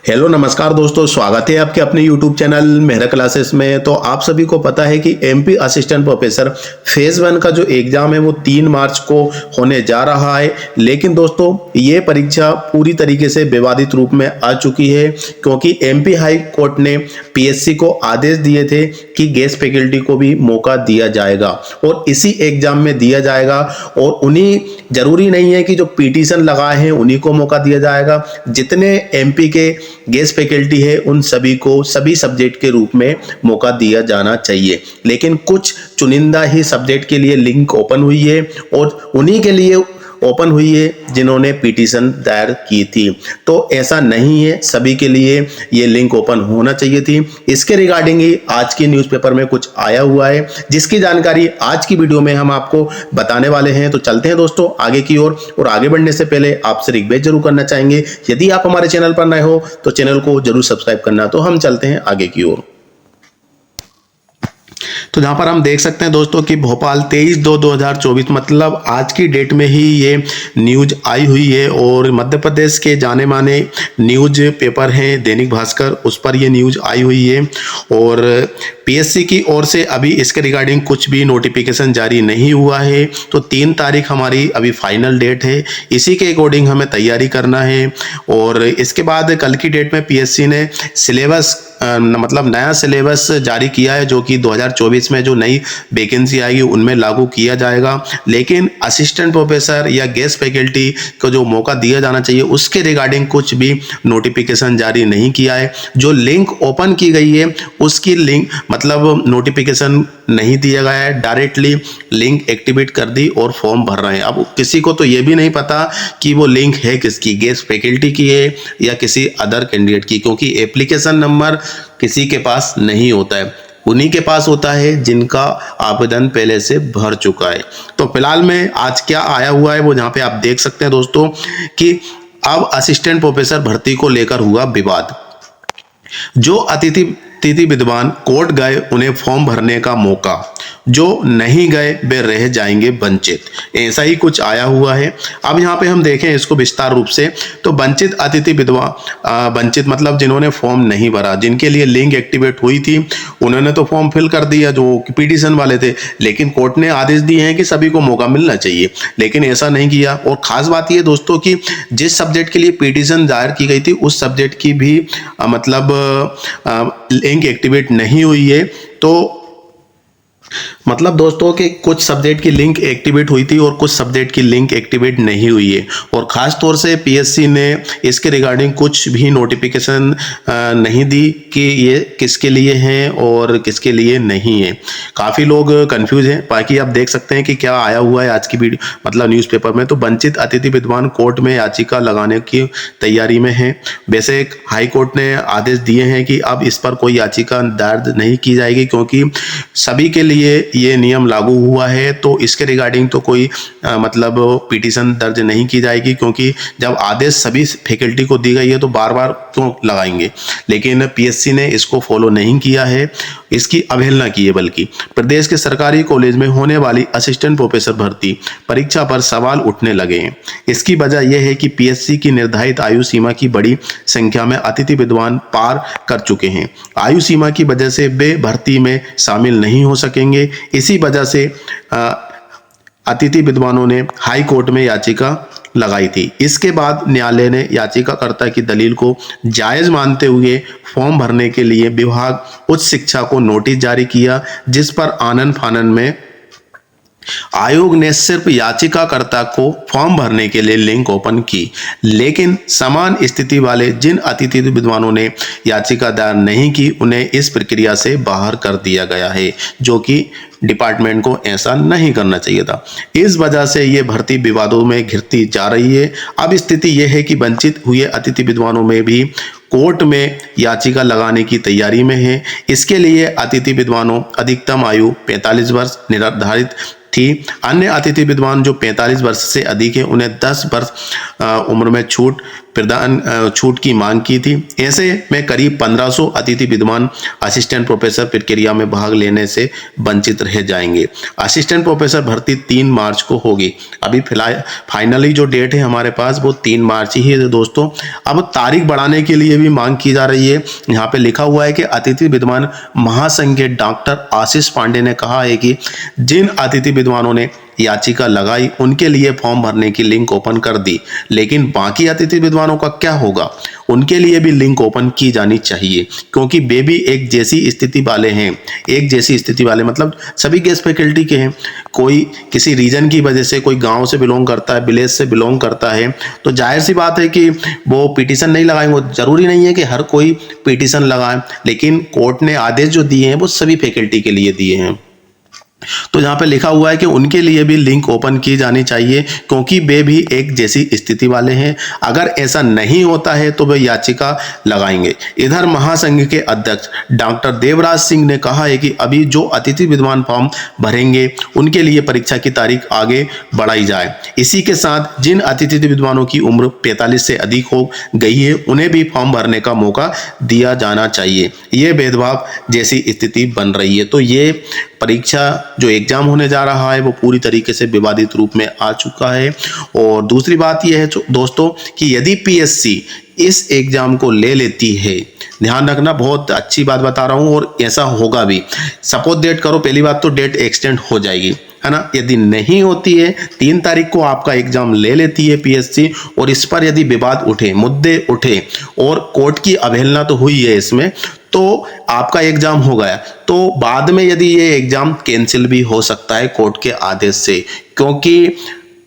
Hello नमस्कार दोस्तों, स्वागत है आपके अपने YouTube चैनल मेहरा क्लासेस में। तो आप सभी को पता है कि एमपी असिस्टेंट प्रोफेसर फेज 1 का जो एग्जाम है वो 3 मार्च को होने जा रहा है। लेकिन दोस्तों ये परीक्षा पूरी तरीके से विवादित रूप में आ चुकी है, क्योंकि एमपी हाई कोर्ट ने पीएससी को आदेश दिए थे कि गेस्ट फैकल्टी को भी मौका दिया जाएगा और इसी एग्जाम में दिया जाएगा। और उन्हीं, जरूरी नहीं है कि जो पिटीशन लगाए हैं उन्हीं को मौका दिया जाएगा, जितने एमपी के गेस्ट फैकल्टी है उन सभी को सभी सब्जेक्ट के रूप में मौका दिया जाना चाहिए। लेकिन कुछ चुनिंदा ही सब्जेक्ट के लिए लिंक ओपन हुई है और उन्हीं के लिए ओपन हुई है जिन्होंने पिटीशन दायर की थी। तो ऐसा नहीं है, सभी के लिए ये लिंक ओपन होना चाहिए थी। इसके रिगार्डिंग ही आज की न्यूज़पेपर में कुछ आया हुआ है, जिसकी जानकारी आज की वीडियो में हम आपको बताने वाले हैं। तो चलते हैं दोस्तों आगे की ओर। और आगे बढ़ने से पहले आपसे रिक्वेस्ट जरूर करना चाहेंगे, यदि आप हमारे चैनल पर नए हो तो चैनल को जरूर सब्सक्राइब करना। तो हम चलते हैं आगे की ओर। तो जहां पर हम देख सकते हैं दोस्तों कि भोपाल 23/2/2024 मतलब आज की डेट में ही ये न्यूज आई हुई है। और मध्य प्रदेश के जाने माने न्यूज पेपर हैं दैनिक भास्कर, उस पर ये न्यूज आई हुई है। और पीएससी की ओर से अभी इसके रिगार्डिंग कुछ भी नोटिफिकेशन जारी नहीं हुआ है। तो 3 तारीख हमारी अभी फाइनल डेट है, इसी के अकॉर्डिंग हमें तैयारी करना है। और इसके बाद कल की डेट में पीएससी ने सिलेबस मतलब नया सिलेबस जारी किया है, जो कि 2024 में जो नई वैकेंसी आएगी उनमें लागू किया जाएगा। लेकिन असिस्टेंट प्रोफेसर या गेस्ट फैकल्टी को जो मौका दिया जाना चाहिए उसके रिगार्डिंग कुछ भी नोटिफिकेशन जारी नहीं किया है। जो लिंक ओपन की गई है उसकी लिंक मतलब नोटिफिकेशन नहीं दिया गया है, डायरेक्टली लिंक एक्टिवेट कर दी और फॉर्म भर रहे हैं। अब किसी को तो ये भी नहीं पता कि वो लिंक है किसकी, गेस्ट फैकल्टी की है या किसी अदर कैंडिडेट की, क्योंकि एप्लीकेशन नंबर किसी के पास नहीं होता है, उन्हीं के पास होता है जिनका आवेदन पहले से भर चुका है। तो फिलहाल में आज क्या आया हुआ है वो जहाँ पे आप देख सकते हैं दोस्तों कि अब असिस्टेंट प्रोफेसर भर्ती को लेकर हुआ विवाद। जो अतिथि विद्वान कोर्ट गए उन्हें फॉर्म भरने का मौका, जो नहीं गए वे रह जाएंगे वंचित, ऐसा ही कुछ आया हुआ है। अब यहाँ पे हम देखें इसको विस्तार रूप से, तो वंचित अतिथि विद्वान, वंचित मतलब जिन्होंने फॉर्म नहीं भरा, जिनके लिए लिंक एक्टिवेट हुई थी उन्होंने तो फॉर्म फिल कर दिया जो पिटीशन वाले थे, लेकिन कोर्ट ने आदेश दिए हैं कि सभी को मौका मिलना चाहिए, लेकिन ऐसा नहीं किया। और खास बात ये दोस्तों कि जिस सब्जेक्ट के लिए पिटीशन दायर की गई थी उस सब्जेक्ट की भी मतलब लिंक एक्टिवेट नहीं हुई है। तो मतलब दोस्तों कि कुछ सब्जेक्ट की लिंक एक्टिवेट हुई थी और कुछ सब्जेक्ट की लिंक एक्टिवेट नहीं हुई है। और ख़ास तौर से पीएससी ने इसके रिगार्डिंग कुछ भी नोटिफिकेशन नहीं दी कि ये किसके लिए हैं और किसके लिए नहीं है। काफ़ी लोग कंफ्यूज हैं। बाकी आप देख सकते हैं कि क्या आया हुआ है आज की वीडियो मतलब न्यूज़पेपर में। तो वंचित अतिथि विद्वान कोर्ट में याचिका लगाने की तैयारी में है। वैसे हाई कोर्ट ने आदेश दिए हैं कि अब इस पर कोई याचिका दायर नहीं की जाएगी, क्योंकि सभी के लिए ये नियम लागू हुआ है। तो इसके रिगार्डिंग तो कोई मतलब पिटीशन दर्ज नहीं की जाएगी, क्योंकि जब आदेश सभी फैकल्टी को दी गई है तो बार बार क्यों लगाएंगे। लेकिन पीएससी ने इसको फॉलो नहीं किया है, इसकी अवहेलना की है। बल्कि प्रदेश के सरकारी कॉलेज में होने वाली असिस्टेंट प्रोफेसर भर्ती परीक्षा पर सवाल उठने लगे हैं। इसकी वजह यह है कि पीएससी की निर्धारित आयु सीमा की बड़ी संख्या में अतिथि विद्वान पार कर चुके हैं। आयु सीमा की वजह से वे भर्ती में शामिल नहीं हो सकेंगे। इसी वजह से अतिथि विद्वानों ने हाई कोर्ट में याचिका लगाई थी। इसके बाद न्यायालय ने याचिकाकर्ता की दलील को जायज मानते हुए फॉर्म भरने के लिए विभाग उच्च शिक्षा को नोटिस जारी किया, जिस पर आनन फानन में आयोग ने सिर्फ याचिकाकर्ता को फॉर्म भरने के लिए लिंक ओपन की। लेकिन समान स्थिति वाले जिन अतिथि विद्वानों ने याचिका दायर नहीं की उन्हें इस प्रक्रिया से बाहर कर दिया गया है, जो कि डिपार्टमेंट को ऐसा नहीं करना चाहिए था। इस वजह से ये भर्ती विवादों में घिरती जा रही है। अब स्थिति यह है कि वंचित हुए अतिथि विद्वानों में भी कोर्ट में याचिका लगाने की तैयारी में है। इसके लिए अतिथि विद्वानों अधिकतम आयु 45 वर्ष निर्धारित थी। अन्य अतिथि विद्वान जो 45 वर्ष से अधिक है उन्हें 10 वर्ष उम्र में छूट प्रदान छूट की मांग की थी। ऐसे में करीब 1500 अतिथि विद्वान असिस्टेंट प्रोफेसर प्रक्रिया में भाग लेने से वंचित रह जाएंगे। असिस्टेंट प्रोफेसर भर्ती 3 मार्च को होगी। अभी फिलहाल फाइनली जो डेट है हमारे पास वो 3 मार्च ही है दोस्तों। अब तारीख बढ़ाने के लिए भी मांग की जा रही है। यहाँ पे लिखा हुआ है कि अतिथि विद्वान महासंघ के डॉक्टर आशीष पांडे ने कहा है कि जिन अतिथि विद्वानों ने याचिका लगाई उनके लिए फॉर्म भरने की लिंक ओपन कर दी, लेकिन बाकी अतिथि विद्वानों का क्या होगा? उनके लिए भी लिंक ओपन की जानी चाहिए, क्योंकि वे भी एक जैसी स्थिति वाले हैं। एक जैसी स्थिति वाले मतलब सभी गेस्ट फैकल्टी के हैं। कोई किसी रीजन की वजह से, कोई गांव से बिलोंग करता है, विलेज से बिलोंग करता है, तो जाहिर सी बात है कि वो पिटीशन नहीं लगाएंगे। जरूरी नहीं है कि हर कोई पिटीशन लगाए, लेकिन कोर्ट ने आदेश जो दिए हैं वो सभी फैकल्टी के लिए दिए हैं। तो यहाँ पे लिखा हुआ है कि उनके लिए भी लिंक ओपन की जानी चाहिए, क्योंकि वे भी एक जैसी स्थिति वाले हैं। अगर ऐसा नहीं होता है तो वे याचिका लगाएंगे। इधर महासंघ के अध्यक्ष डॉक्टर देवराज सिंह ने कहा है कि अभी जो अतिथि विद्वान फॉर्म भरेंगे उनके लिए परीक्षा की तारीख आगे बढ़ाई जाए। इसी के साथ जिन अतिथि विद्वानों की उम्र 45 से अधिक हो गई है उन्हें भी फॉर्म भरने का मौका दिया जाना चाहिए। ये भेदभाव जैसी स्थिति बन रही है। तो ये परीक्षा जो एग्जाम होने जा रहा है वो पूरी तरीके से विवादित रूप में आ चुका है। और दूसरी बात यह है दोस्तों कि यदि पीएससी इस एग्जाम को ले लेती है, ध्यान रखना, बहुत अच्छी बात बता रहा हूं और ऐसा होगा भी। सपोज डेट करो, पहली बात तो डेट एक्सटेंड हो जाएगी, है ना। यदि नहीं होती है, 3 तारीख को आपका एग्जाम ले लेती है पीएससी और इस पर यदि विवाद उठे, मुद्दे उठे और कोर्ट की अवहेलना तो हुई है इसमें, तो आपका एग्जाम हो गया, तो बाद में यदि ये एग्जाम कैंसिल भी हो सकता है कोर्ट के आदेश से, क्योंकि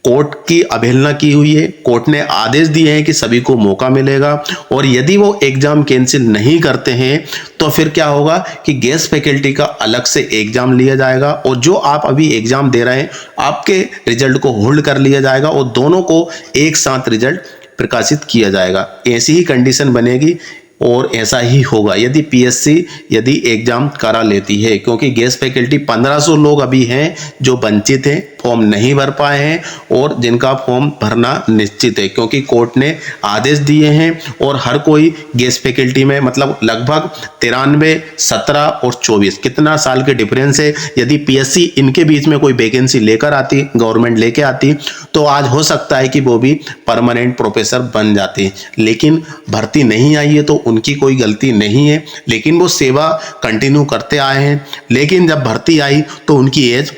कोर्ट की अवहेलना की हुई है। कोर्ट ने आदेश दिए हैं कि सभी को मौका मिलेगा, और यदि वो एग्जाम कैंसिल नहीं करते हैं तो फिर क्या होगा कि गेस्ट फैकल्टी का अलग से एग्जाम लिया जाएगा, और जो आप अभी एग्जाम दे रहे हैं आपके रिजल्ट को होल्ड कर लिया जाएगा और दोनों को एक साथ रिजल्ट प्रकाशित किया जाएगा। ऐसी ही कंडीशन बनेगी और ऐसा ही होगा यदि पीएससी यदि एग्जाम करा लेती है, क्योंकि गेस्ट फैकल्टी 1500 लोग अभी हैं जो वंचित हैं, फॉर्म नहीं भर पाए हैं और जिनका फॉर्म भरना निश्चित है, क्योंकि कोर्ट ने आदेश दिए हैं। और हर कोई गेस्ट फैकल्टी में मतलब लगभग 93, 17 और 24 कितना साल के डिफरेंस है। यदि पीएससी इनके बीच में कोई वैकेंसी लेकर आती, गवर्नमेंट लेके आती, तो आज हो सकता है कि वो भी परमानेंट प्रोफेसर बन जाते, लेकिन भर्ती नहीं आई है तो उनकी कोई गलती नहीं है, लेकिन वो सेवा कंटिन्यू करते आए हैं। लेकिन जब भर्ती आई तो उनकी एज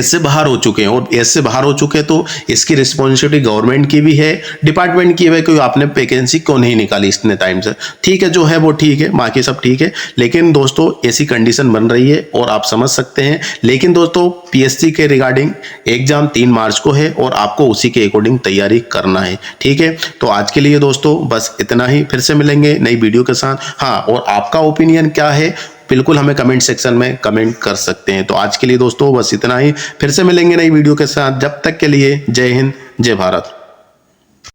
से बाहर हो चुके हैं, और एज से बाहर हो चुके तो इसकी रिस्पॉन्सिबिलिटी गवर्नमेंट की भी है, डिपार्टमेंट की है, कि आपने वैकेंसी क्यों नहीं निकाली इतने टाइम से। ठीक है, जो है वो ठीक है, बाकी सब ठीक है, लेकिन दोस्तों ऐसी कंडीशन बन रही है और आप समझ सकते हैं। लेकिन दोस्तों पीएससी के रिगार्डिंग एग्जाम 3 मार्च को है और आपको उसी के अकॉर्डिंग तैयारी करना है। ठीक है, तो आज के लिए दोस्तों बस इतना ही, फिर से मिलेंगे नई वीडियो के साथ। हाँ, और आपका ओपिनियन क्या है बिल्कुल हमें कमेंट सेक्शन में कमेंट कर सकते हैं। तो आज के लिए दोस्तों बस इतना ही, फिर से मिलेंगे नई वीडियो के साथ। जब तक के लिए जय हिंद, जय भारत।